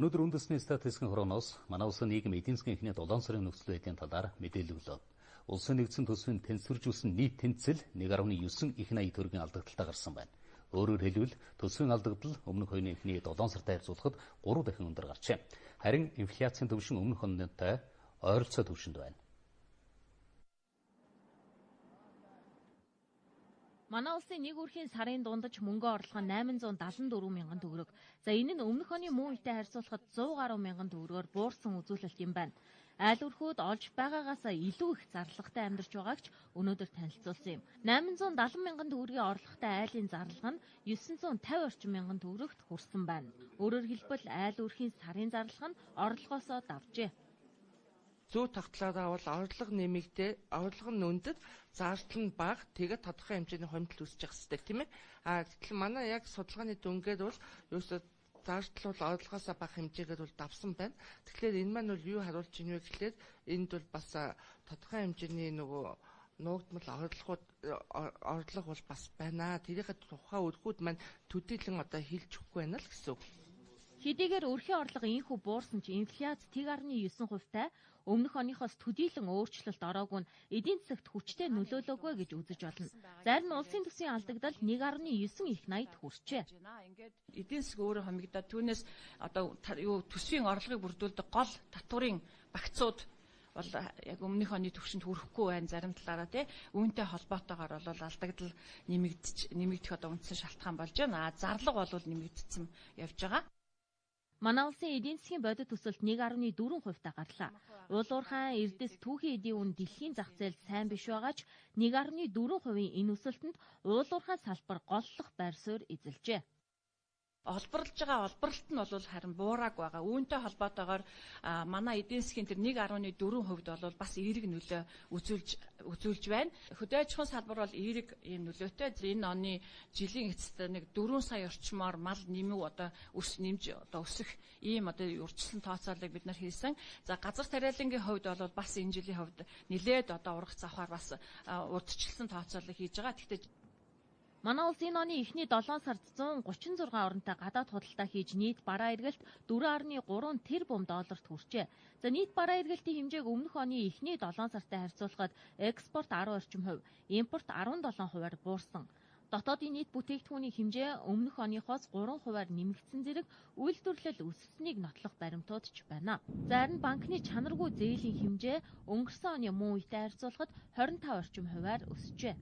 Өнөөдөр үндэсний статистикийн хорооноос манай улсын нийгэм эдийн засгийн эхний 7 сарын нөхцөл байдлын талаар мэдээлэл өглөө. Улсын нэгдсэн төсвийн тэнцвэржүүлсэн нийт тэнцэл 1.9 их 80 төгрөгийн алдагдaltaа гарсан байна. Өөрөөр хэлбэл төсвийн алдагдал өмнөх оны эхний 7 сартай харьцуулахад 3 дахин өндөр гарчээ. Харин инфляцийн түвшин өмнөх оноотой ойролцоо түвшинд байна. Манай улсын нэг өрхийн сарын дундаж мөнгө орлого нь 874 мянган төгрөг. За энэ нь өмнөх оны мөн үетэй харьцуулахад 100 гаруй мянган төгрөгөөр буурсан үзүүлэлт юм байна. Айл өрхүүд олж байгаагаас илүү их зарлагтай амьдарч байгаагч өнөөдөр танилцуулсан юм. 870 мянган төгрөгийн орлоготой айлын зарлага нь 950 орчим мянган төгрөгт хүрсэн байна. Өөрөөр хэлбэл айл өрхийн сарын зарлага нь орлогоосоо давжээ. Зүү тогтлоороо бол орлого нэмэгдээ, орлого нь өндөр, зардал нь бага, тэгээд тодорхой хэмжээний хомдол үүсэж байгаа хэрэгтэй тийм ээ. Гэтэл манай яг судалгааны дүнгээр бол ерөөсөө зардал бол орлогоосоо бага хэмжээгээр бол давсан байна. Тэгэхээр энэ маань бол юу харуулж ийнэ вэ гэхлээр энд бол бас тодорхой хэмжээний нөгөө нуугдмал орлого бол бас байна. Тэрийнхээ тухай өргүүд маань төдийлөн одоо хэлж өгөхгүй байна л гэсэн үг. Хэдийгээр өрхийн орлого инхүү буурсан ч инфляц 1.9%-тай өмнөх оныхоос төдийлөн өөрчлөлт ороогүй нь эдийн засагт хүчтэй нөлөөлөөгүй гэж үзэж болно. Зарим нь улсын төсвийн алдагдал 1.9 их 80-д хүрчээ. Эдийн засаг өөрөө хомигдоод түүнээс одоо төсвийн орлогыг бүрдүүлдэг гол татварын багцууд бол яг өмнөх оны түвшинд хүрэхгүй байна зарим талаараа тий. Үүнтэй холбоотойгоор бол алдагдал нэмэгдэх одоо үндсэн шалтгаан болж байна. Зарлага бол нэмэгдсэн явж байгаа. Манай улсын эдийн засгийн бодит өсөлт 1.4%-тай гарлаа. Уул уурхай эрдэс түүхийн эдийн үн дэлхийн зах зээлд сайн биш байгаа ч 1.4%-ийн энэ өсөлтөнд уул уурхай салбар голлох байр суурь эзэлжээ. Олборлож байгаа олборлолт нь бол харин буураг байгаа. Үүнтэй холбоотойгоор манай эдийн засгийн тэр 1.4% бол бас эерэг нөлөө үзүүлж байна. Хөдөө аж ахуйн салбар бол эерэг ийм нөлөөтэй. Энэ оны жилийн эцэст нэг 4 сая орчмоор мал нэмэг одоо өсөх ийм одоо урьдчилан тооцоолыг бид нар хийсэн. За газар тариалангийн хувьд бол бас энэ жилийн хувьд нэлээд одоо ургац авахар бас урьдчилсан тооцоолыг хийж байгаа. Гэхдээ манай улс энэ оны эхний 7 сард 136 оронтой гадаад худалдаа хийж нийт бараа эргэлт 4.3 тэрбум долларт хүрчээ. За нийт бараа эргэлтийн хэмжээг өмнөх оны эхний 7 сартай харьцуулахад экспорт 10 орчим хувь, импорт 17%-аар буурсан. Дотоодын нийт бүтээгдэхүүний хэмжээ өмнөх оныхоос 3%-аар нэмэгдсэн зэрэг үйлдвэрлэл өссөнийг нотлох баримтууд ч байна. За харин банкны чанаргүй зээлийн хэмжээ өнгөрсөн оны мөн үетэй харьцуулахад 25 орчим хувиар өсжээ.